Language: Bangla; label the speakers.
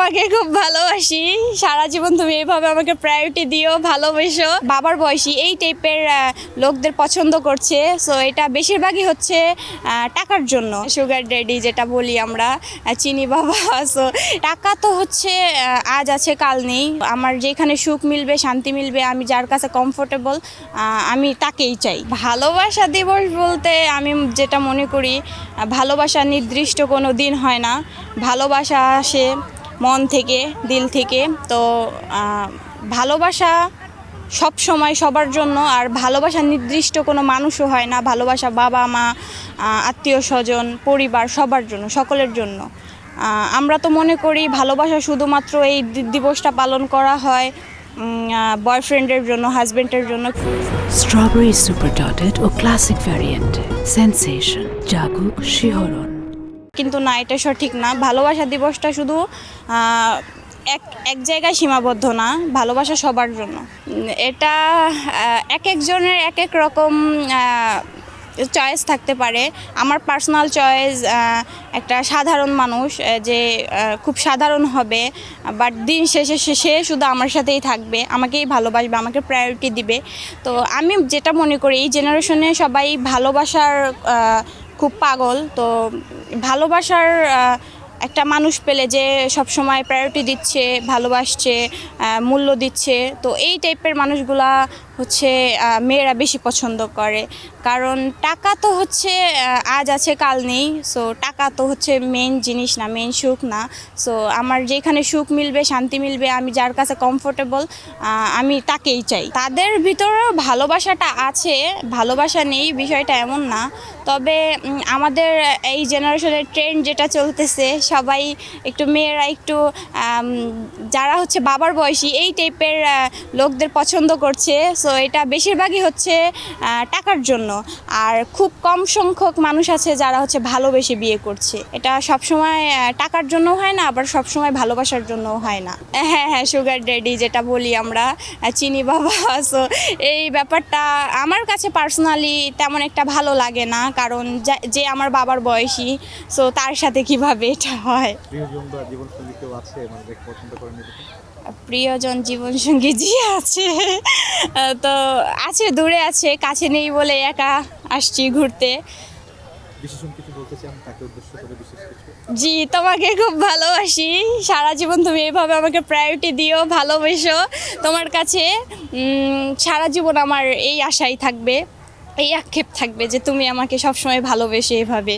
Speaker 1: তোমাকে খুব ভালোবাসি, সারা জীবন তুমি এইভাবে আমাকে প্রায়োরিটি দিও, ভালোবেসো। বাবার বয়সী এই টাইপের লোকদের পছন্দ করছে, সো এটা বেশিরভাগই হচ্ছে টাকার জন্য। সুগার ড্যাডি যেটা বলি আমরা, চিনি বাবা। সো টাকা তো হচ্ছে আজ আছে কাল নেই। আমার যেখানে সুখ মিলবে, শান্তি মিলবে, আমি যার কাছে কমফোর্টেবল আমি তাকেই চাই। ভালোবাসা দিবস বলতে আমি যেটা মনে করি, ভালোবাসা নির্দিষ্ট কোনো দিন হয় না, ভালোবাসা আসে মন থেকে, দিল থেকে। তো ভালোবাসা সব সময় সবার জন্য, আর ভালোবাসা নির্দিষ্ট কোনো মানুষও হয় না। ভালোবাসা বাবা মা, আত্মীয় স্বজন, পরিবার, সবার জন্য, সকলের জন্য। আমরা তো মনে করি ভালোবাসা শুধুমাত্র এই দিবসটা পালন করা হয় বয়ফ্রেন্ডের জন্য, হাজব্যান্ডের জন্য।
Speaker 2: স্ট্রবেরি সুপার ডটেড ও ক্লাসিক ভ্যারিয়েন্ট সেন্সেশন জাগুক শিহরণ। কিন্তু
Speaker 1: না, এটা সঠিক না। ভালোবাসা দিবসটা শুধু এক জায়গায় সীমাবদ্ধ না, ভালোবাসা সবার জন্য। এটা এক একজনের এক এক রকম চয়েস থাকতে পারে। আমার পার্সোনাল চয়েস একটা সাধারণ মানুষ, যে খুব সাধারণ হবে, বাট দিন শেষে সে শুধু আমার সাথেই থাকবে, আমাকেই ভালোবাসবে, আমাকে প্রায়োরিটি দিবে। তো আমি যেটা মনে করি, এই জেনারেশনে সবাই ভালোবাসার খুব পাগল। তো ভালোবাসার একটা মানুষ পেলে যে সব সময় প্রায়োরিটি দিচ্ছে, ভালোবাসছে, মূল্য দিচ্ছে, তো এই টাইপের মানুষগুলা হচ্ছে মেয়েরা বেশি পছন্দ করে। কারণ টাকা তো হচ্ছে আজ আছে কাল নেই। সো টাকা তো হচ্ছে মেইন জিনিস না, মেইন সুখ না। সো আমার যেখানে সুখ মিলবে, শান্তি মিলবে, আমি যার কাছে কমফোর্টেবল আমি তাকেই চাই। তাদের ভিতরেও ভালোবাসাটা আছে, ভালোবাসা নেই বিষয়টা এমন না। তবে আমাদের এই জেনারেশনের ট্রেন্ড যেটা চলতেছে, সবাই একটু মেয়েরা একটু যারা হচ্ছে বাবার বয়সী এই টাইপের লোকদের পছন্দ করছে। সো এটা বেশিরভাগই হচ্ছে টাকার জন্য, আর খুব কম সংখ্যক মানুষ আছে যারা হচ্ছে ভালোবেসে বিয়ে করছে। এটা সবসময় টাকার জন্য হয় না, আবার সবসময় ভালোবাসার জন্যও হয় না। হ্যাঁ হ্যাঁ, সুগার ড্যাডি যেটা বলি আমরা, চিনি বাবা। সো এই ব্যাপারটা আমার কাছে পার্সোনালি তেমন একটা ভালো লাগে না, কারণ যে আমার বাবার বয়সী, সো তার সাথে কিভাবে এটা হয়। প্রিয়জন জীবনসঙ্গী জি আছে, তো আছে, দূরে আছে, কাছে নেই বলে একা আসছি ঘুরতে। জি, তোমাকে খুব ভালোবাসি, সারা জীবন তুমি এইভাবে আমাকে প্রায়োরিটি দিও, ভালোবেসো। তোমার কাছে সারা জীবন আমার এই আশাই থাকবে, এই আক্ষেপ থাকবে যে তুমি আমাকে সবসময় ভালোবেসে এভাবে।